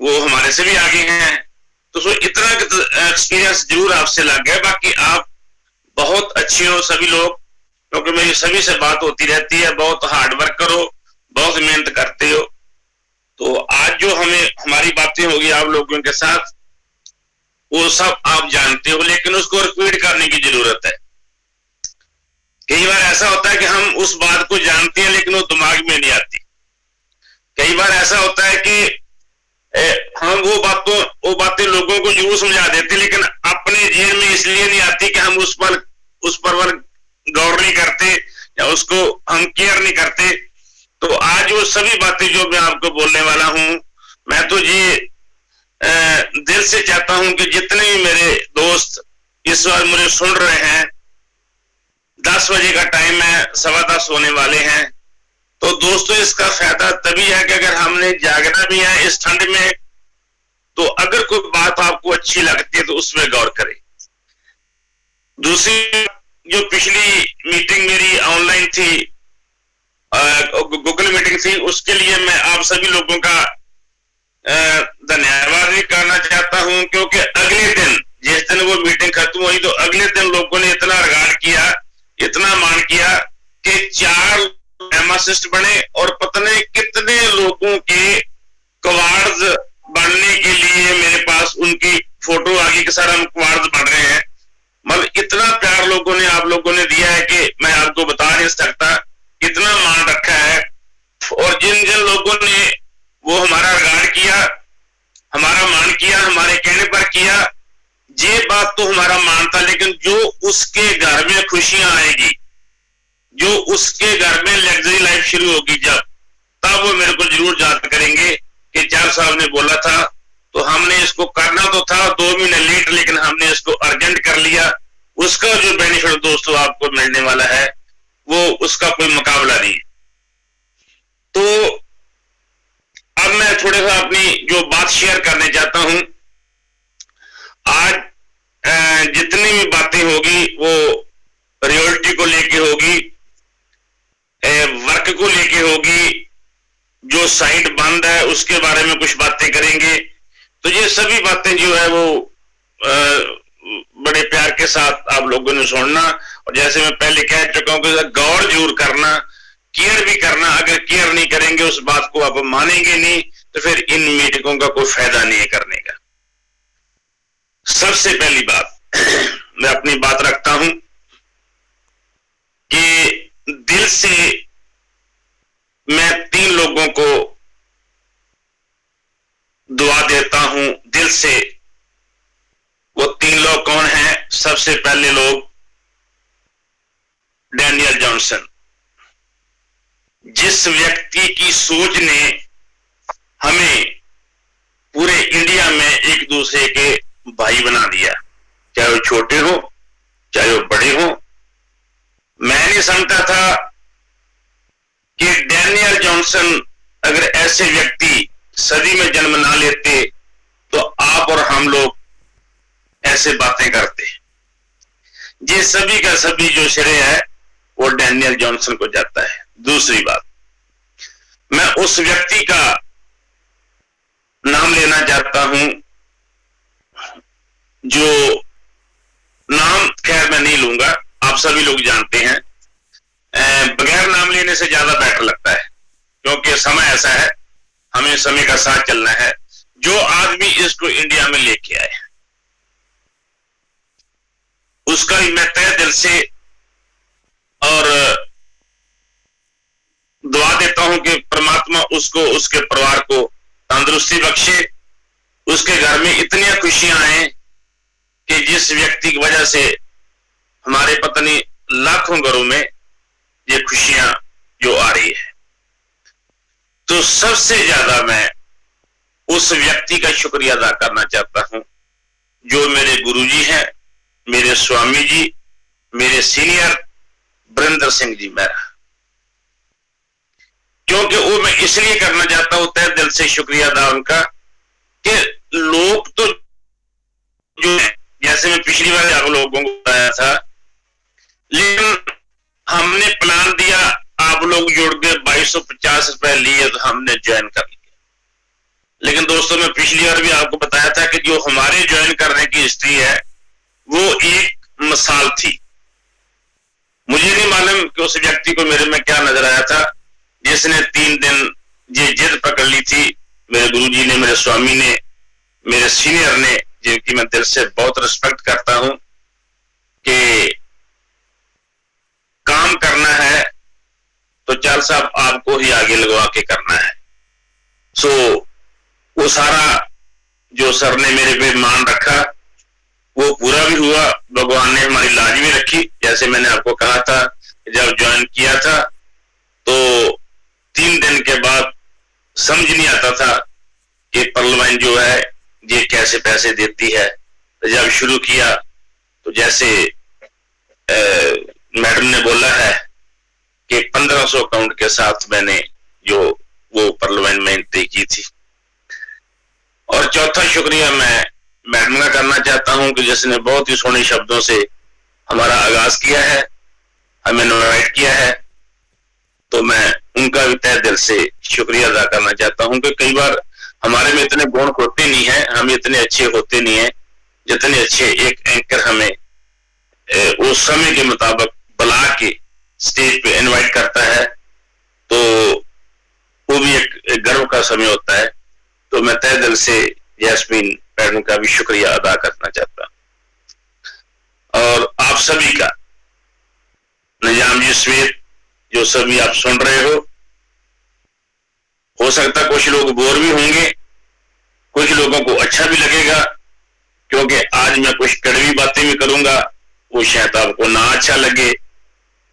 वो हमारे से भी आगे हैं, तो सो इतना एक्सपीरियंस जरूर आपसे लग गया। बाकी आप बहुत अच्छे हो सभी लोग, क्योंकि मेरी सभी से बात होती रहती है, बहुत हार्ड वर्क करो, बहुत मेहनत करते हो। तो आज जो हमें हमारी बातें होगी आप लोगों के साथ, वो सब आप जानते हो, लेकिन उसको रिपीट करने की जरूरत है। कई बार ऐसा होता है कि हम उस बात को जानते हैं लेकिन वो दिमाग में नहीं आती। कई बार ऐसा होता है कि हम वो बातें लोगों को जरूर समझा देते, लेकिन अपने जेल में इसलिए नहीं आती कि हम उस पर गौर नहीं करते या उसको हम केयर नहीं करते। तो आज वो सभी बातें जो मैं आपको बोलने वाला हूं, मैं तो ये दिल से चाहता हूं कि जितने भी मेरे दोस्त इस बार मुझे सुन रहे हैं, 10 बजे का टाइम है, 10:15 होने वाले हैं। तो दोस्तों इसका फायदा तभी है कि अगर हमने जागना भी है इस ठंड में, तो अगर कोई बात आपको अच्छी लगती है तो उसमें गौर करें। दूसरी, जो पिछली मीटिंग मेरी ऑनलाइन थी, गूगल मीटिंग थी, उसके लिए मैं आप सभी लोगों का धन्यवाद भी करना चाहता हूं, क्योंकि अगले दिन जिस दिन वो मीटिंग खत्म हुई, तो अगले दिन लोगों ने इतना रिगार्ड किया, इतना मान किया कि 4 फार्मासिस्ट बने और पता नहीं कितने लोगों के कवार्ड्स बनने के लिए मेरे पास उनकी फोटो आ गई कि सर हम कवार्ड्स बन रहे हैं। मतलब इतना प्यार लोगों ने आप लोगों ने दिया है कि मैं आपको बता नहीं सकता, इतना मान रखा है। और जिन जिन लोगों ने वो हमारा रिगार्ड किया, हमारा मान किया, हमारे कहने पर किया, ये बात तो हमारा मान था, लेकिन जो उसके घर में खुशियां आएगी, जो उसके घर में लग्जरी लाइफ शुरू होगी, जब तब वो मेरे को जरूर याद करेंगे कि चार साहब ने बोला था। तो हमने इसको करना तो था 2 महीने लेट, लेकिन हमने इसको अर्जेंट कर लिया। उसका जो बेनिफिट दोस्तों आपको मिलने वाला है, वो उसका कोई मुकाबला नहीं। तो अब मैं थोड़ा सा अपनी जो बात शेयर करने चाहता हूं। आज जितनी भी बातें होगी वो रियलिटी को लेके होगी, वर्क को लेके होगी, जो साइट बंद है उसके बारे में कुछ बातें करेंगे। तो ये सभी बातें जो है वो बड़े प्यार के साथ आप लोगों ने सुनना, और जैसे मैं पहले कह चुका हूं कि गौर जरूर करना, केयर भी करना। अगर केयर नहीं करेंगे, उस बात को आप मानेंगे नहीं, तो फिर इन मीटिंगों का कोई फायदा नहीं है करने का। सबसे पहली बात मैं अपनी बात रखता हूं कि दिल से मैं 3 लोगों को दुआ देता हूं, दिल से। वो 3 लोग कौन हैं? सबसे पहले लोग डैनियल जॉनसन। जिस व्यक्ति की सोच ने हमें पूरे इंडिया में एक दूसरे के भाई बना दिया, चाहे वो छोटे हो चाहे वो बड़े हो। मैं नहीं समझता था कि डैनियल जॉनसन अगर ऐसे व्यक्ति सदी में जन्म ना लेते तो आप और हम लोग ऐसे बातें करते। ये सभी का सभी जो श्रेय है वो डैनियल जॉनसन को जाता है। दूसरी बात, मैं उस व्यक्ति का नाम लेना चाहता हूं, जो नाम खैर मैं नहीं लूंगा, आप सभी लोग जानते हैं। बगैर नाम लेने से ज्यादा बेटर लगता है, क्योंकि समय ऐसा है, हमें समय का साथ चलना है। जो आदमी इसको इंडिया में लेके आए, उसका भी मैं तहे दिल से और दुआ देता हूं कि परमात्मा उसको, उसके परिवार को तंदुरुस्ती बख्शे, उसके घर में इतनी खुशियां आए कि जिस व्यक्ति की वजह से हमारे पत्नी लाखों घरों में ये खुशियां जो आ रही है। तो सबसे ज्यादा मैं उस व्यक्ति का शुक्रिया अदा करना चाहता हूं जो मेरे गुरुजी हैं, मेरे स्वामी जी, मेरे सीनियर वरिंदर सिंह जी मेहरा। क्योंकि वो मैं इसलिए करना चाहता हूं तहे दिल से शुक्रिया अदा उनका, कि लोग तो जो है, जैसे मैं पिछली बार आप लोगों को बताया था, लेकिन हमने प्लान दिया, आप लोग जुड़ गए, 2250 रुपए लिए तो हमने ज्वाइन कर लिया। लेकिन दोस्तों मैं पिछली बार भी आपको बताया था कि जो हमारे ज्वाइन करने की हिस्ट्री है वो एक मिसाल थी। मुझे नहीं मालूम कि उस व्यक्ति को मेरे में क्या नजर आया था जिसने 3 दिन ये जिद पकड़ ली थी। मेरे गुरुजी ने, मेरे स्वामी ने, मेरे सीनियर ने, जिनकी मैं दिल से बहुत रिस्पेक्ट करता हूं, कि काम करना है तो चल साहब आपको ही आगे लगवा के करना है। सो वो सारा जो सर ने मेरे पे मान रखा वो पूरा भी हुआ। भगवान ने हमारी लाज भी रखी। जैसे मैंने आपको कहा था, जब ज्वाइन किया था तो 3 दिन के बाद समझ नहीं आता था कि पर्लवाइन जो है ये कैसे पैसे देती है। तो जब शुरू किया तो जैसे मैडम ने बोला है कि 1500 अकाउंट के साथ मैंने जो वो पर्लवाइन में एंट्री की थी। और चौथा शुक्रिया मैं मैडम का करना चाहता हूं कि जिसने बहुत ही सोने शब्दों से हमारा आगाज किया है, हमें इनवाइट किया है। तो मैं उनका भी तहे दिल से शुक्रिया अदा करना चाहता हूं कि कई बार हमारे में इतने गुण होते नहीं है, हम इतने अच्छे होते नहीं है जितने अच्छे एक एंकर हमें उस समय के मुताबिक बुला के स्टेज पे इनवाइट करता है। तो वो भी एक गर्व का समय होता है। तो मैं तहे दिल से जैस्मीन मैडम का भी शुक्रिया अदा करना चाहता हूं। और आप सभी का, निजाम जी समेत जो सभी आप सुन रहे हो सकता कुछ लोग बोर भी होंगे, कुछ लोगों को अच्छा भी लगेगा, क्योंकि आज मैं कुछ कड़वी बातें भी करूंगा, वो शायद आपको ना अच्छा लगे।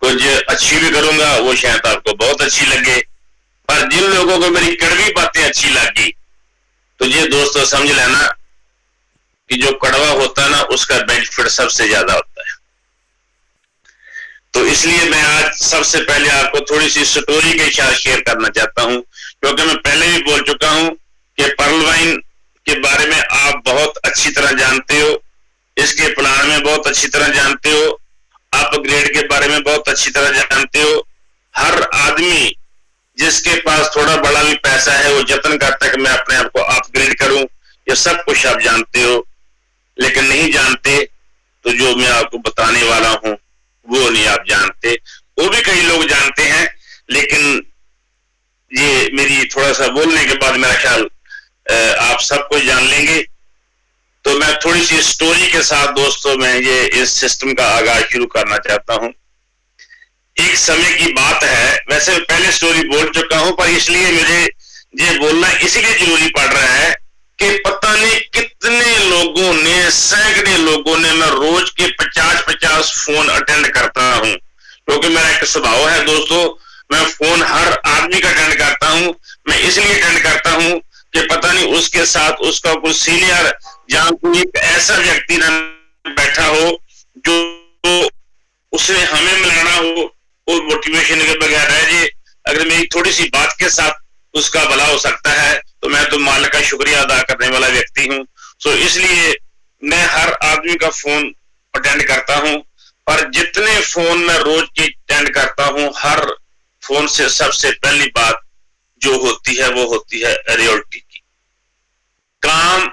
कुछ अच्छी भी करूंगा, वो शायद आपको बहुत अच्छी लगे। पर जिन लोगों को मेरी कड़वी बातें अच्छी लगी तो ये दोस्तों समझ लेना कि जो कड़वा होता है ना उसका बेनिफिट सबसे ज्यादा होता है। तो इसलिए मैं आज सबसे पहले आपको थोड़ी सी स्टोरी के साथ शेयर करना चाहता हूं, क्योंकि मैं पहले भी बोल चुका हूं कि पर्लवाइन के बारे में आप बहुत अच्छी तरह जानते हो, इसके प्लान में बहुत अच्छी तरह जानते हो, अपग्रेड के बारे में बहुत अच्छी तरह जानते हो। हर आदमी जिसके पास थोड़ा बड़ा भी पैसा है वो जतन करता है कि मैं अपने आप को अपग्रेड करूं। ये सब कुछ आप जानते हो, लेकिन नहीं जानते तो जो मैं आपको बताने वाला हूं वो नहीं आप जानते। वो भी कई लोग जानते हैं, लेकिन ये मेरी थोड़ा सा बोलने के बाद मेरा ख्याल आप सब कुछ जान लेंगे। तो मैं थोड़ी सी स्टोरी के साथ दोस्तों मैं ये इस सिस्टम का आगाज शुरू करना चाहता हूं। एक समय की बात है, वैसे पहले स्टोरी बोल चुका हूं, पर इसलिए मुझे ये बोलना इसलिए जरूरी पड़ रहा है कि पता नहीं कितने लोगों ने, सैकड़े लोगों ने, मैं रोज के 50-50 फोन अटेंड करता हूं, क्योंकि मेरा एक स्वभाव है दोस्तों, मैं फोन हर आदमी का अटेंड करता हूं। मैं इसलिए अटेंड करता हूं कि पता नहीं उसके साथ उसका कुछ सीनियर या कोई ऐसा व्यक्ति ना बैठा हो जो उसने हमें मिलाना हो, वो मोटिवेशन के बगैर रह जाए। अगर मेरी थोड़ी सी बात के साथ उसका भला हो सकता है तो मैं तो मालिक का शुक्रिया अदा करने वाला व्यक्ति हूं। सो इसलिए मैं हर आदमी का फोन अटेंड करता हूं, और जितने फोन मैं रोज की अटेंड करता हूं, हर फोन से सबसे पहली बात जो होती है वो होती है रियलिटी की। काम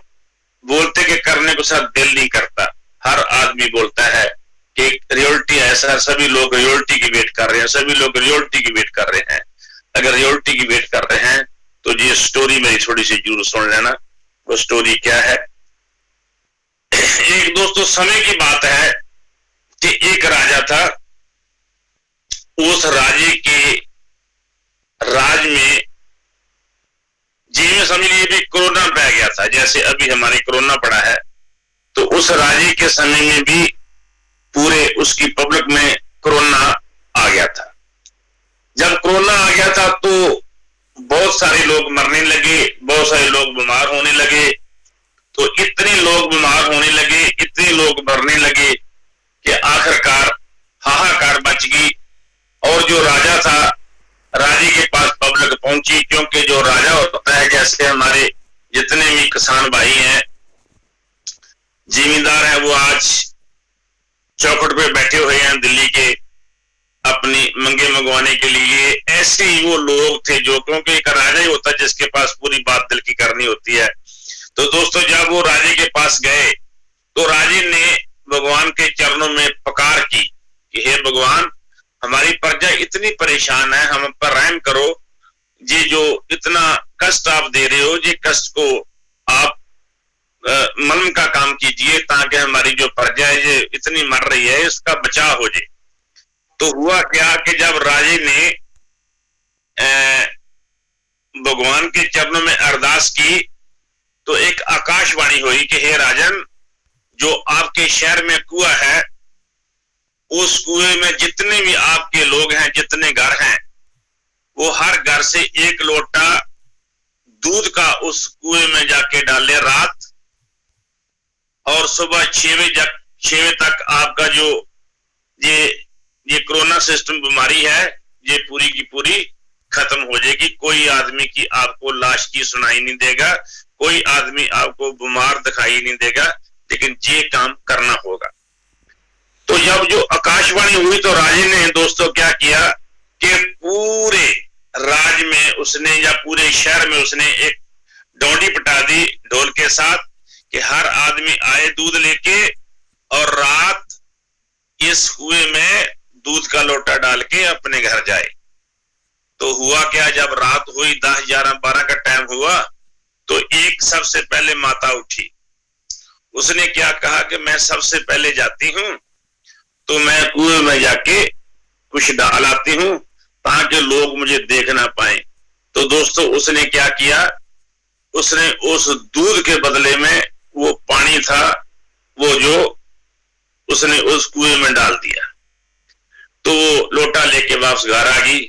बोलते के करने को साथ दिल नहीं करता। हर आदमी बोलता है कि रियलिटी ऐसा, सभी लोग रियलिटी की वेट कर रहे हैं, सभी लोग रियलिटी की वेट कर रहे हैं। अगर रियलिटी की वेट कर रहे हैं तो ये स्टोरी मेरी थोड़ी सी जरूर सुन लेना। वो स्टोरी क्या है? एक दोस्तों समय की बात है कि एक राजा था। उस राजे के राज में जी में समझ लीजिए भी कोरोना पै गया था, जैसे अभी हमारे कोरोना पड़ा है। तो उस राजे के समय में भी पूरे उसकी पब्लिक में कोरोना आ गया था। जब कोरोना आ गया था तो बहुत सारे लोग मरने लगे, बहुत सारे लोग बीमार होने लगे। तो इतने लोग बीमार होने लगे, इतने लोग मरने लगे कि आखिरकार हाहाकार मच गई। और जो राजा था, राजे के पास पब्लिक पहुंची, क्योंकि जो राजा होता है, जैसे हमारे जितने भी किसान भाई हैं, जिम्मेदार हैं, वो आज चौखट पे बैठे हुए हैं दिल्ली के, अपनी मंगे मंगवाने के लिए। ऐसे ही वो लोग थे जो, क्योंकि एक राजा ही होता है जिसके पास पूरी बात दिल की करनी होती है। तो दोस्तों जब वो राजे के पास गए तो राजे ने भगवान के चरणों में पुकार की कि हे भगवान, हमारी प्रजा इतनी परेशान है, हम पर रहम करो, ये जो इतना कष्ट आप दे रहे हो, ये कष्ट को आप मलम का काम कीजिए ताकि हमारी जो प्रजा है ये इतनी मर रही है, इसका बचाव हो जाए। तो हुआ क्या कि जब राजे ने भगवान के चरणों में अरदास की तो एक आकाशवाणी हुई कि हे राजन, जो आपके शहर में कुआं है, उस कुएं में जितने भी आपके लोग हैं, जितने घर हैं, वो हर घर से एक लोटा दूध का उस कुएं में जाके डाले रात, और सुबह 6 बजे तक आपका जो ये कोरोना सिस्टम बीमारी है ये पूरी की पूरी खत्म हो जाएगी। कोई आदमी की आपको लाश की सुनाई नहीं देगा, कोई आदमी आपको बीमार दिखाई नहीं देगा, लेकिन ये काम करना होगा। तो जब जो आकाशवाणी हुई तो राजे ने दोस्तों क्या किया कि पूरे राज में उसने या पूरे शहर में उसने एक डोंडी पटा दी ढोल के साथ कि हर आदमी आए दूध लेके, और रात इस कुएं में दूध का लोटा डाल के अपने घर जाए। तो हुआ क्या, जब रात हुई 10, 11, 12 का टाइम हुआ तो एक सबसे पहले माता उठी। उसने क्या कहा कि मैं सबसे पहले जाती हूं, तो मैं कुएं में जाके कुछ डाल आती हूं ताकि लोग मुझे देख ना पाए। तो दोस्तों उसने क्या किया, उसने उस दूध के बदले में वो पानी था वो जो उसने उस कुएं में डाल दिया। तो वो लोटा लेके वापस घर आ गई।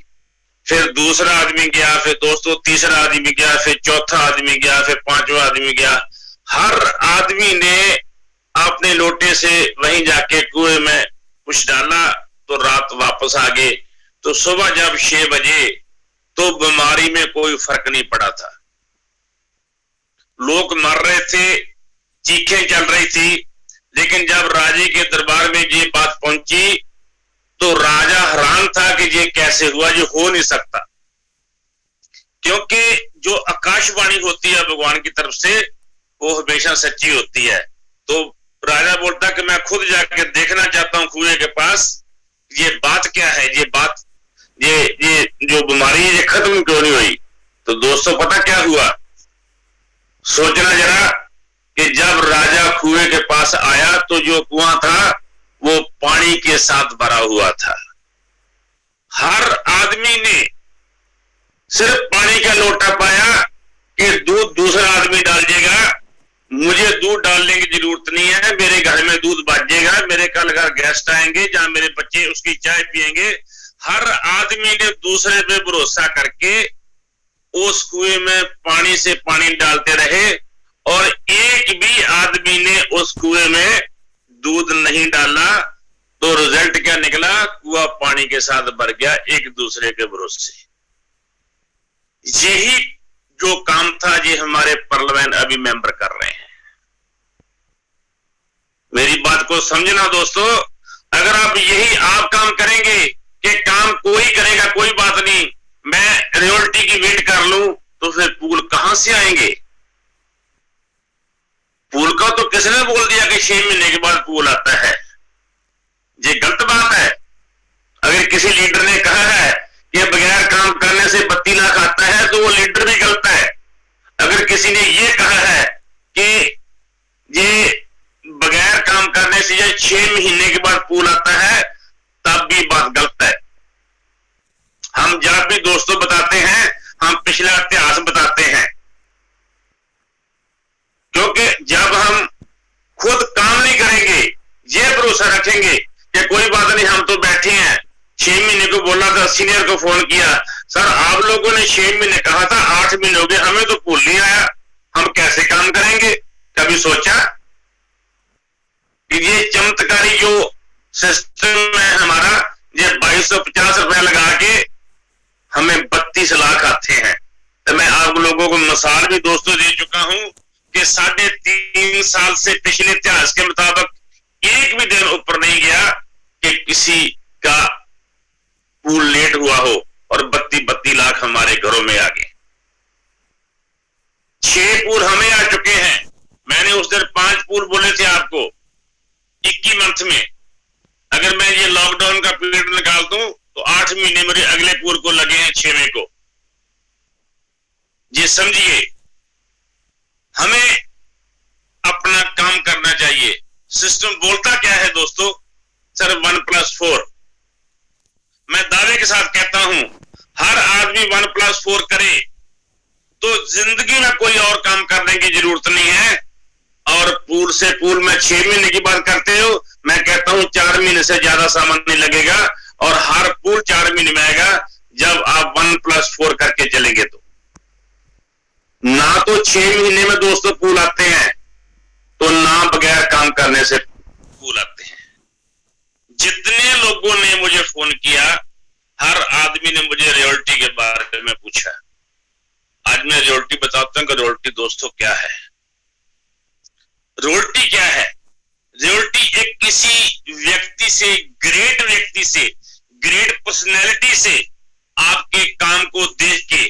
फिर दूसरा आदमी गया, फिर दोस्तों तीसरा आदमी गया, फिर चौथा आदमी गया, फिर पांचवा आदमी गया। हर आदमी ने अपने लोटे से वहीं जाके कुएं में कुछ डाला, तो रात वापस आ गए। तो सुबह जब 6 बजे तो बीमारी में कोई फर्क नहीं पड़ा था, लोग मर रहे थे, चीखें चल रही थी। लेकिन जब राजे के दरबार में ये बात पहुंची तो राजा हैरान था कि ये कैसे हुआ, ये हो नहीं सकता, क्योंकि जो आकाशवाणी होती है भगवान की तरफ से वो हमेशा सच्ची होती है। तो राजा बोलता कि मैं खुद जाके देखना चाहता हूं कुएं के पास, ये बात क्या है, ये बात ये जो बीमारी है ये खत्म क्यों नहीं हुई। तो दोस्तों पता क्या हुआ, सोचना जरा कि जब राजा कुएं के पास आया तो जो कुआं था वो पानी के साथ भरा हुआ था। हर आदमी ने सिर्फ पानी का लोटा पाया कि दूध दूसरा आदमी डाल देगा, मुझे दूध डालने की जरूरत नहीं है, मेरे घर में दूध बचेगा, मेरे कल घर गेस्ट आएंगे जहां मेरे बच्चे उसकी चाय पिएंगे। हर आदमी ने दूसरे पे भरोसा करके उस कुएं में पानी से पानी डालते रहे, और एक भी आदमी ने उस कुएं में दूध नहीं डाला। तो रिजल्ट क्या निकला, कुआं पानी के साथ भर गया एक दूसरे के भरोसे। यही जो काम था ये हमारे पार्लियामेंट अभी मेंबर कर रहे हैं। मेरी बात को समझना दोस्तों, अगर आप काम करेंगे कि काम कोई करेगा कोई बात नहीं, मैं रॉयल्टी की वेट कर लूं, तो फिर पूल कहां से आएंगे। पूल का तो किसने बोल दिया कि 6 महीने के बाद पूल आता है, ये गलत बात है। अगर किसी लीडर ने कहा है कि बगैर काम करने से 32 लाख आता है तो वो लीडर भी गलत है। अगर किसी ने ये कहा है कि ये बगैर काम करने से 6 महीने के बाद पूल आता है, तब भी बात गलत है। हम जब भी दोस्तों बताते हैं, हम पिछला इतिहास बताते हैं, क्योंकि जब हम खुद काम नहीं करेंगे, ये भरोसा रखेंगे कि कोई बात नहीं हम तो बैठे हैं। 6 महीने को बोला था, सीनियर को फोन किया, सर आप लोगों ने 6 महीने कहा था, 8 महीने हो गए, हमें तो पूल नहीं आया, हम कैसे काम करेंगे। कभी सोचा कि ये चमत्कारी जो सिस्टम है हमारा, ये 2250 रुपया लगा के हमें 32 लाख आते हैं। तो मैं आप लोगों को मिसाल भी दोस्तों दे चुका हूं कि 3.5 साल से पिछले इतिहास के मुताबिक एक भी दिन ऊपर नहीं गया कि किसी का पूल लेट हुआ हो और 32 लाख हमारे घरों में आ गए। 6 पूल हमें आ चुके हैं। मैंने उस दिन 5 पूल बोले थे आपको 21 मंथ में। अगर मैं ये लॉकडाउन का पीरियड निकाल दूं तो 8 महीने मेरे अगले पूल को लगे हैं 6वें को। ये समझिए, हमें अपना काम करना चाहिए। सिस्टम बोलता क्या है दोस्तों? सर 1+4। मैं दावे के साथ कहता हूं, हर आदमी 1+4 करे तो जिंदगी में कोई और काम करने की जरूरत नहीं है। और पूल से पूल में 6 महीने की बात करते हो, मैं कहता हूं 4 महीने से ज्यादा सामान नहीं लगेगा और हर पूल 4 महीने में आएगा जब आप 1+4 करके चलेंगे। तो ना तो 6 महीने में दोस्तों पूल आते हैं, तो ना बगैर काम करने से पूल आते हैं। जितने लोगों ने मुझे फोन किया, हर आदमी ने मुझे रियल्टी के बारे में पूछा। आज मैं रियल्टी बताता हूं कि रियल्टी दोस्तों क्या है। रियल्टी क्या है? रियल्टी एक किसी व्यक्ति से, ग्रेट व्यक्ति से, ग्रेट पर्सनैलिटी से आपके काम को देख के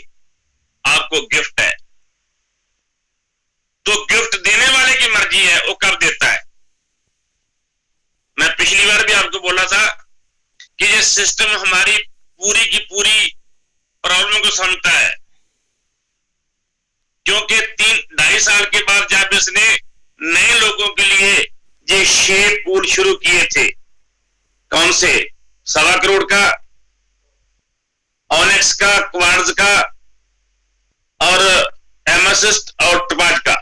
आपको गिफ्ट है। तो गिफ्ट देने वाले की मर्जी है वो कब देता है। मैं पिछली बार भी आपको बोला था कि ये सिस्टम हमारी पूरी की पूरी प्रॉब्लम को समझता है, क्योंकि 3-2.5 साल के बाद जब इसने नए लोगों के लिए ये 6 पूल शुरू किए थे, कौन से? 1.25 करोड़ का, ऑनेक्स का, क्वार्ट्ज का और एमेसिस्ट और टपाज का,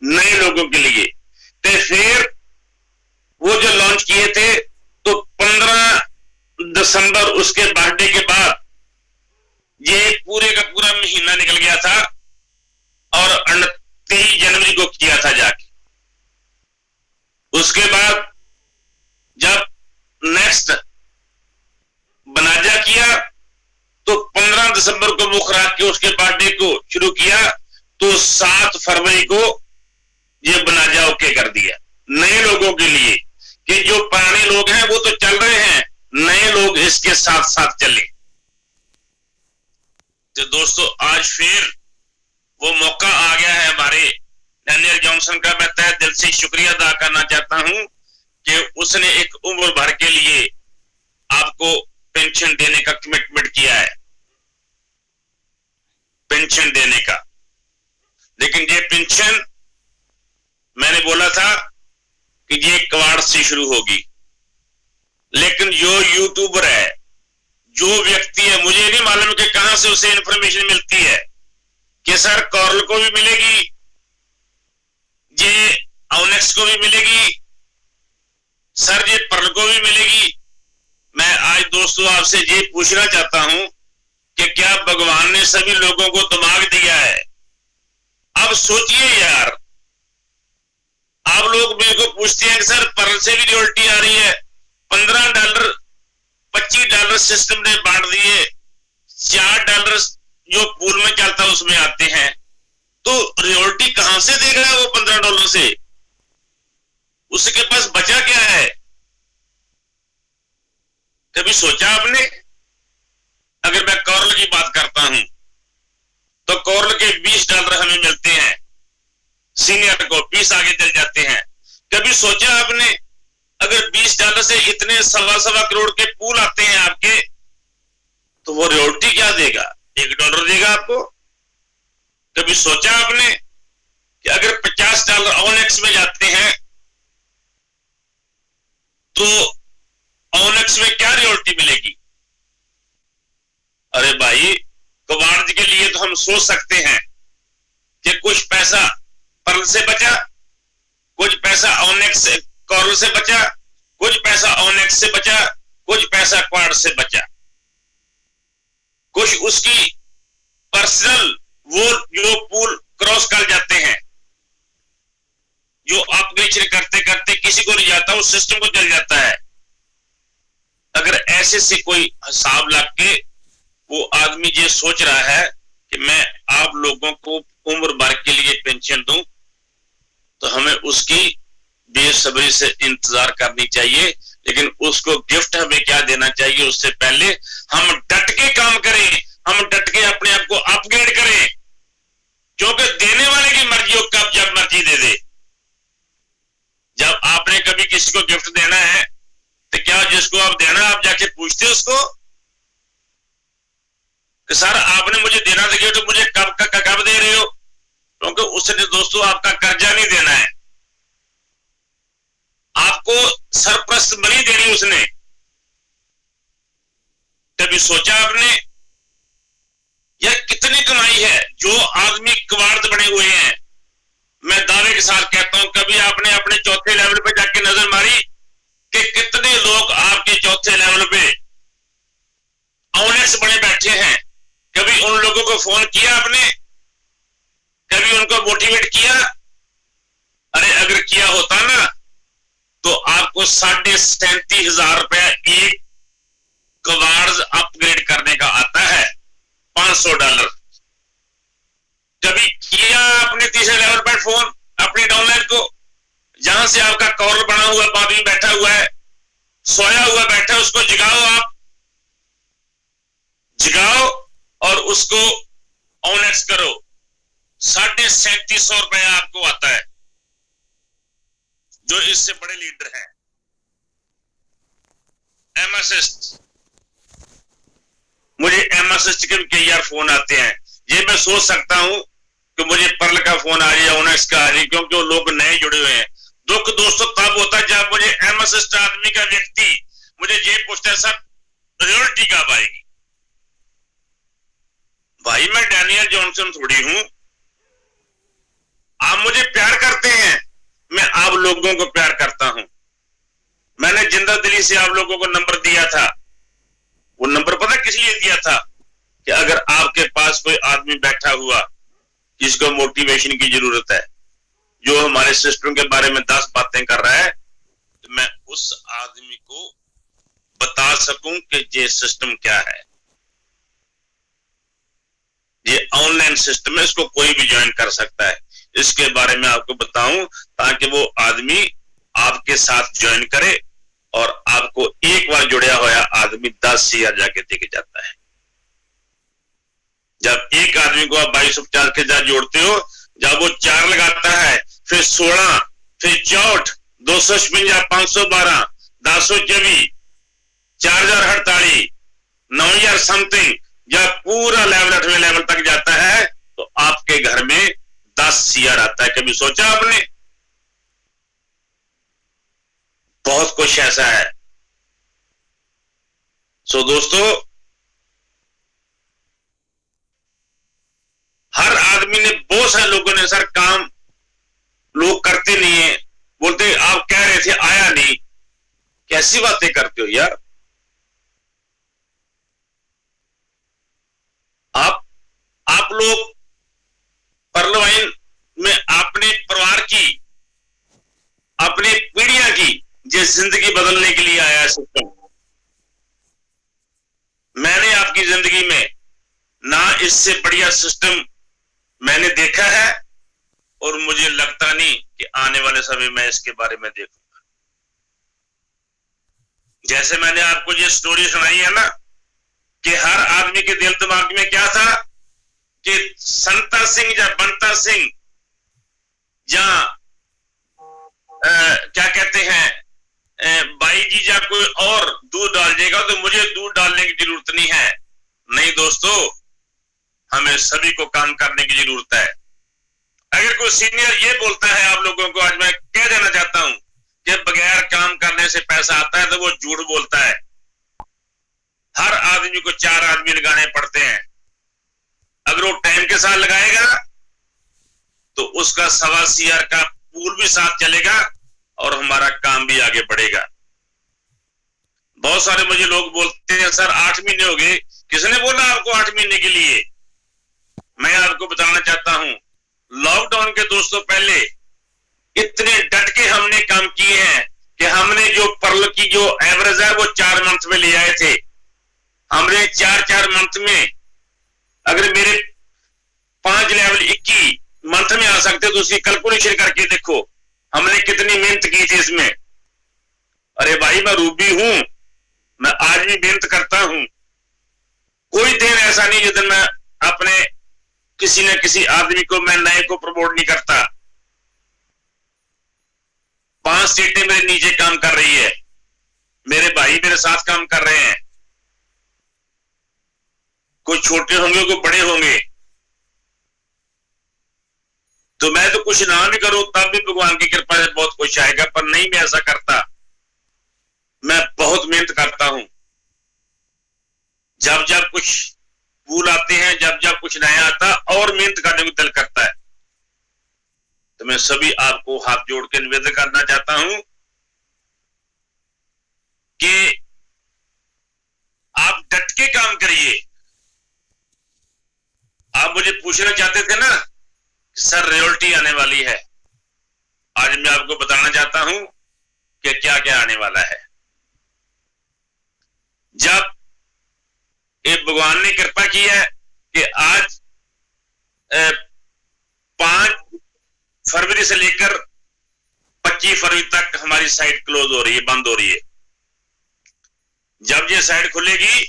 नए लोगों के लिए। तो फिर वो जो लॉन्च किए थे तो 15 दिसंबर उसके बर्थडे के बाद ये पूरे का पूरा महीना निकल गया था और 23 जनवरी को किया था जाके। उसके बाद जब नेक्स्ट बनाजा किया तो 15 दिसंबर को वो खुराक के उसके बर्थडे को शुरू किया, तो 7 फरवरी को ये बनाजा ओके कर दिया नए लोगों के लिए कि जो पुराने लोग हैं वो तो चल रहे हैं, नए लोग इसके साथ साथ चले। तो दोस्तों आज फिर वो मौका आ गया है हमारे डैनियल जॉनसन का। मैं तहे दिल से शुक्रिया अदा करना चाहता हूं कि उसने एक उम्र भर के लिए आपको पेंशन देने का कमिटमेंट किया है, पेंशन देने का। लेकिन ये पेंशन मैंने बोला था कि ये क्वार्ट से शुरू होगी, लेकिन जो यूट्यूबर है, जो व्यक्ति है, मुझे नहीं मालूम कि कहां से उसे इंफॉर्मेशन मिलती है कि सर कॉर्ल को भी मिलेगी, ये ऑनेक्स को भी मिलेगी, सर ये पर्ल को भी मिलेगी। मैं आज दोस्तों आपसे ये पूछना चाहता हूं कि क्या भगवान ने सभी लोगों को दिमाग दिया है? अब सोचिए यार, आप लोग मेरे को पूछते हैं कि सर पर्ल से भी रॉयल्टी आ रही है, $15 $25 सिस्टम ने बांट दिए, $4 जो पूल में चलता है उसमें आते हैं, तो रॉयल्टी कहां से देगा वो $15 से? उसके पास बचा क्या है? कभी सोचा आपने? अगर मैं कॉर्ल की बात करता हूं तो कॉर्ल के $20 हमें मिलते हैं, सीनियर को 20 आगे चल जाते हैं। कभी सोचा आपने अगर $20 से इतने सवा करोड़ के पूल आते हैं आपके, तो वो रॉयल्टी क्या देगा? $1 देगा आपको। कभी सोचा आपने कि अगर $50 ऑनेक्स में जाते हैं तो ऑनेक्स में क्या रॉयल्टी मिलेगी? अरे भाई, क्वार्ट्ज के लिए तो हम सोच सकते हैं कि कुछ पैसा पर्ल से बचा, कुछ पैसा ऑनेक्स से, कॉर्ल से बचा, कुछ पैसा ऑनेक्स से बचा, कुछ पैसा क्वार्ट्ज से बचा, कुछ उसकी पर्सनल वो जो पूल क्रॉस कर जाते हैं, जो अपग्रेडेशन करते करते किसी को नहीं जाता, उस सिस्टम को चल जाता है। अगर ऐसे से कोई हिसाब लग के वो आदमी ये सोच रहा है कि मैं आप लोगों को उम्र भर के लिए पेंशन दूं, तो हमें उसकी बेसब्री से इंतजार करनी चाहिए। लेकिन उसको गिफ्ट हमें क्या देना चाहिए, उससे पहले हम डट के काम करें, हम डट के अपने आप को अपग्रेड करें, क्योंकि देने वाले की मर्जी हो, कब जब मर्जी दे दे। जब आपने कभी किसी को गिफ्ट देना है तो क्या जिसको आप देना आप जाके पूछते उसको कि सर आपने मुझे देना था गिफ्ट, मुझे कब दे रहे हो? क्योंकि उसने दोस्तों आपका कर्जा नहीं देना है, आपको सरप्रस्त मनी देनी उसने। कभी सोचा आपने यह कितनी कमाई है? जो आदमी कवाड़ बने हुए हैं, मैं दावे के साथ कहता हूं, कभी आपने अपने चौथे लेवल पे जाके नजर मारी कि कितने लोग आपके चौथे लेवल पे ऑनेस्ट बने बैठे हैं? कभी उन लोगों को फोन किया आपने? कभी उनको मोटिवेट किया? अरे अगर किया होता ना तो आपको 37,500 रुपया एक कवार्ड अपग्रेड करने का आता है, $500। कभी किया आपने तीसरे लेवल पर फोन अपने डाउनलाइन को, जहां से आपका कॉल बना हुआ आदमी बैठा हुआ है, सोया हुआ बैठा है, उसको जगाओ, आप जगाओ और उसको ऑनेक्स करो। 37,500 रुपया आपको आता है, जो इससे बड़े लीडर हैं। एमएसएस, मुझे एमएसएस के कई यार फोन आते हैं, ये मैं सोच सकता हूं कि मुझे पर्ल का फोन आ रही है, ऑनेक्स का आ रही है, क्योंकि वो लोग नए जुड़े हुए हैं। दुख दोस्तों तब होता है जब मुझे एमएसएस आदमी का व्यक्ति मुझे ये पूछता है सर रियलिटी कब आएगी? भाई मैं डैनियल जॉनसन थोड़ी हूं, आप मुझे प्यार करते हैं, मैं आप लोगों को प्यार करता हूं। मैंने जिंदा दिली से आप लोगों को नंबर दिया था, वो नंबर पता किस लिए दिया था? कि अगर आपके पास कोई आदमी बैठा हुआ जिसको मोटिवेशन की जरूरत है, जो हमारे सिस्टम के बारे में 10 बातें कर रहा है, तो मैं उस आदमी को बता सकूं कि ये सिस्टम क्या है। ये ऑनलाइन सिस्टम है, इसको कोई भी ज्वाइन कर सकता है, इसके बारे में आपको बताऊं ताकि वो आदमी आपके साथ ज्वाइन करे और आपको एक बार जुड़या हुआ आदमी 10 हजार जाके देके जाता है। जब एक आदमी को आप 2250 के साथ जोड़ते हो, जब वो 4 लगाता है, फिर 16, फिर 64, 256, 512, 1024, 4048, 9000 समथिंग, जब पूरा लेवल 8वें लेवल तक जाता है तो आपके घर में 10 हजार आता है। कभी सोचा आपने? बहुत कुछ ऐसा है। सो दोस्तों, हर आदमी ने, बहुत सारे लोगों ने सर काम लोग करते नहीं है, बोलते आप कह रहे थे आया नहीं। कैसी बातें करते हो यार? आप लोग परलवाइन में अपने परिवार की, अपनी पीढ़ियां की जिस जिंदगी बदलने के लिए आया है सिस्टम, मैंने आपकी जिंदगी में ना इससे बढ़िया सिस्टम मैंने देखा है और मुझे लगता नहीं कि आने वाले समय में इसके बारे में देखूंगा। जैसे मैंने आपको ये स्टोरी सुनाई है ना कि हर आदमी के दिल दिमाग में क्या था कि संता सिंह या बंता सिंह या क्या कहते हैं बाई जी या कोई और दूध डाल देगा तो मुझे दूध डालने की जरूरत नहीं है। नहीं दोस्तों, हमें सभी को काम करने की जरूरत है। अगर कोई सीनियर ये बोलता है आप लोगों को, आज मैं कह देना चाहता हूं कि बगैर काम करने से पैसा आता है, तो वो झूठ बोलता है। हर आदमी को 4 आदमी लगाने पड़ते हैं। अगर वो टाइम के साथ लगाएगा तो उसका 1.25 CR का पूल भी साथ चलेगा और हमारा काम भी आगे बढ़ेगा। बहुत सारे मुझे लोग बोलते हैं सर 8 महीने हो गए। किसने बोला आपको 8 महीने के लिए? मैं आपको बताना चाहता हूं, लॉकडाउन के दोस्तों पहले इतने डट के हमने काम किए हैं कि हमने जो पर्ल की जो एवरेज है वो 4 मंथ में ले आए थे। हमने 4 मंथ में, अगर मेरे 5 लेवल 21 मंथ में आ सकते तो उसकी कैलकुलेशन करके देखो हमने कितनी मेहनत की थी इसमें। अरे भाई मैं रूबी हूं, मैं आज भी मेहनत करता हूं। कोई दिन ऐसा नहीं जिस दिन मैं अपने किसी न किसी आदमी को, मैं नए को प्रमोट नहीं करता। 5 सीटें मेरे नीचे काम कर रही है, मेरे भाई मेरे साथ काम कर रहे हैं, कोई छोटे होंगे कोई बड़े होंगे। तो मैं तो कुछ ना भी करूं तब भी भगवान की कृपा से बहुत कुछ आएगा, पर नहीं मैं ऐसा करता। मैं बहुत मेहनत करता हूं। जब जब कुछ भूल आते हैं, जब जब कुछ नया आता और मेहनत करने को दिल करता है। तो मैं सभी आपको हाथ जोड़ के निवेदन करना चाहता हूं कि आप डट के काम करिए। आप मुझे पूछना चाहते थे ना सर रियल्टी आने वाली है, आज मैं आपको बताना चाहता हूं कि क्या क्या आने वाला है। जब ये भगवान ने कृपा की है कि आज 5 फरवरी से लेकर 25 फरवरी तक हमारी साइट क्लोज हो रही है, बंद हो रही है। जब ये साइट खुलेगी,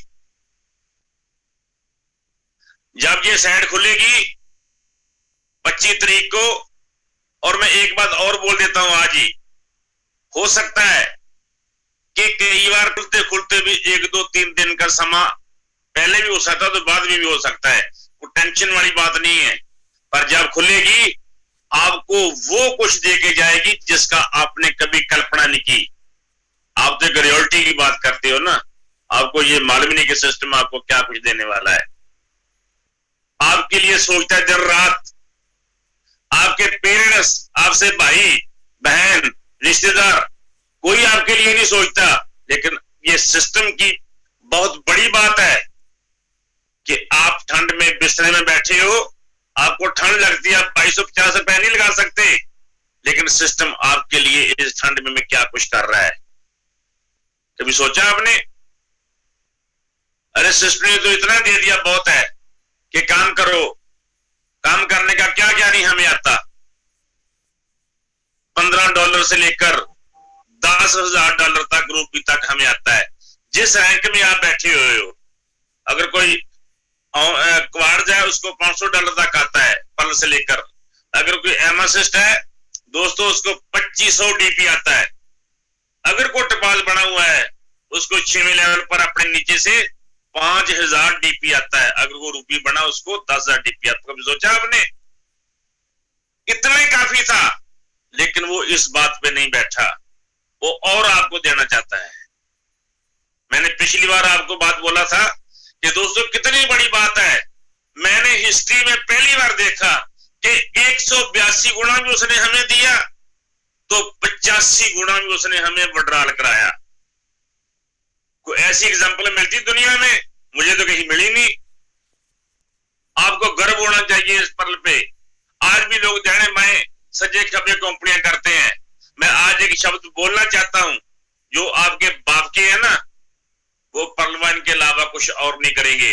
जब ये साइट खुलेगी 25 तारीख को, और मैं एक बात और बोल देता हूं आज ही, हो सकता है कि कई बार खुलते खुलते भी 1 2 3 दिन का समा पहले भी हो सकता है, तो बाद में भी हो सकता है। कोई टेंशन वाली बात नहीं है। पर जब खुलेगी आपको वो कुछ दे के जाएगी जिसका आपने कभी कल्पना नहीं की। आप तो एक रियलिटी की बात करते हो ना, आपको ये मालूम नहीं कि सिस्टम आपको क्या कुछ देने वाला है। आपके लिए सोचता है दिन रात। आपके पेरेंट्स, आपसे भाई बहन रिश्तेदार, कोई आपके लिए नहीं सोचता। लेकिन ये सिस्टम की बहुत बड़ी बात है कि आप ठंड में बिस्तर में बैठे हो, आपको ठंड लगती है, आप 250 रुपए नहीं लगा सकते, लेकिन सिस्टम आपके लिए इस ठंड में क्या कुछ कर रहा है। कभी सोचा आपने? अरे सिस्टम ने तो इतना दे दिया बहुत है कि काम करो। काम करने का क्या क्या नहीं हमें आता। $15 से लेकर $10,000 तक रूपी तक हमें आता है। जिस रैंक में आप बैठे हुए हो, अगर कोई क्वाड जाए उसको $500 तक आता है पल से लेकर। अगर कोई एमासिस्ट है दोस्तों उसको 2500 डीपी आता है। अगर कोई टपाल बना हुआ है उसको 6वें लेवल पर अपने नीचे से 5000 डीपी आता है। अगर वो रूपी बना उसको 10,000 डीपी आता है। कभी सोचा आपने? इतना ही काफी था, लेकिन वो इस बात पे नहीं बैठा, वो और आपको देना चाहता है। मैंने पिछली बार आपको बात बोला था कि दोस्तों कितनी बड़ी बात है। मैंने हिस्ट्री में पहली बार देखा कि 182 गुना भी उसने हमें दिया तो 85 गुना भी उसने हमें विड्रॉल कराया। कोई ऐसी एग्जांपल मिलती दुनिया में? मुझे तो कहीं मिली नहीं। आपको गर्व होना चाहिए इस पर्ल पे। आज भी लोग जाने मैं सजे खबे कंपनियां करते हैं। मैं आज एक शब्द बोलना चाहता हूं, जो आपके बाप के है ना, वो पर्लवान के अलावा कुछ और नहीं करेंगे।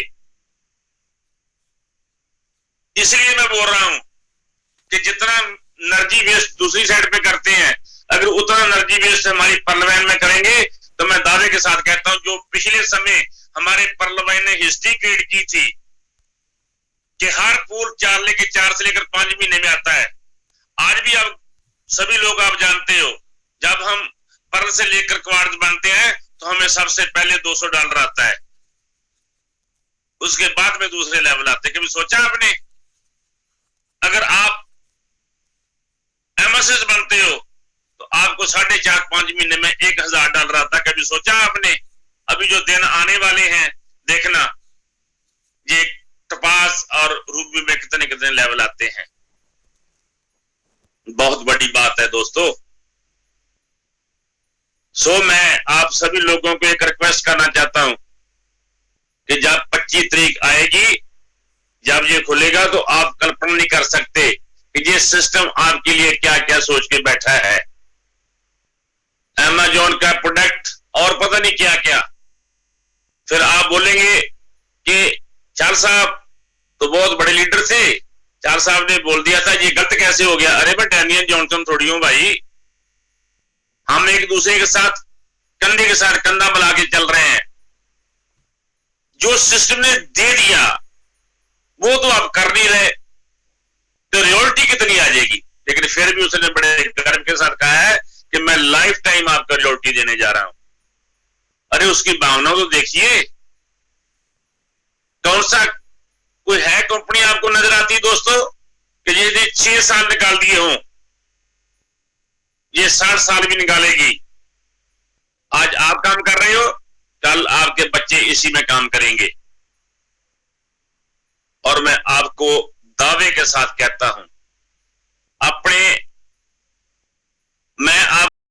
इसलिए मैं बोल रहा हूं कि जितना एनर्जी वेस्ट दूसरी साइड पे करते हैं, अगर उतना एनर्जी वेस्ट हमारी पर्लवान में करेंगे तो मैं दावे के साथ कहता हूं जो पिछले समय हमारे पर्लवान ने हिस्ट्री क्रिएट की थी कि हर पूल 4 से लेकर 5 महीने में आता है। आज भी आप सभी लोग आप जानते हो, जब हम पर्ल से लेकर क्वार्ट्ज बनते हैं तो हमें सबसे पहले $200 आता है, उसके बाद में दूसरे लेवल आते हैं। कभी सोचा आपने? अगर आप एमएसएस बनते हो तो आपको 4.5-5 महीने में $1000 आता है। कभी सोचा आपने? अभी जो दिन आने वाले हैं देखना, ये टपास और रूबी में कितने कितने लेवल आते हैं। बहुत बड़ी बात है दोस्तों। सो मैं आप सभी लोगों को एक रिक्वेस्ट करना चाहता हूं कि जब 25 तारीख आएगी, जब ये खुलेगा, तो आप कल्पना नहीं कर सकते कि ये सिस्टम आपके लिए क्या क्या सोच के बैठा है। अमेज़न का प्रोडक्ट और पता नहीं क्या क्या। फिर आप बोलेंगे कि चार साहब तो बहुत बड़े लीडर थे, चार साहब ने बोल दिया था, ये गलत कैसे हो गया? अरे मैं डैनियल जॉनसन थोड़ी हूं भाई। हम एक दूसरे के साथ कंधे के साथ कंधा मिला के चल रहे हैं। जो सिस्टम ने दे दिया वो तो आप कर नहीं रहे, तो रॉयल्टी कितनी आ जाएगी? लेकिन फिर भी उसने बड़े गर्व के साथ कहा है कि मैं लाइफ टाइम आपको रॉयल्टी देने जा रहा हूं। अरे उसकी भावना तो देखिए। कौन सा कोई है कंपनी आपको नजर आती दोस्तों कि ये 6 साल निकाल दिए हों, ये 60 साल भी निकालेगी। आज आप काम कर रहे हो, कल आपके बच्चे इसी में काम करेंगे। और मैं आपको दावे के साथ कहता हूं, मैं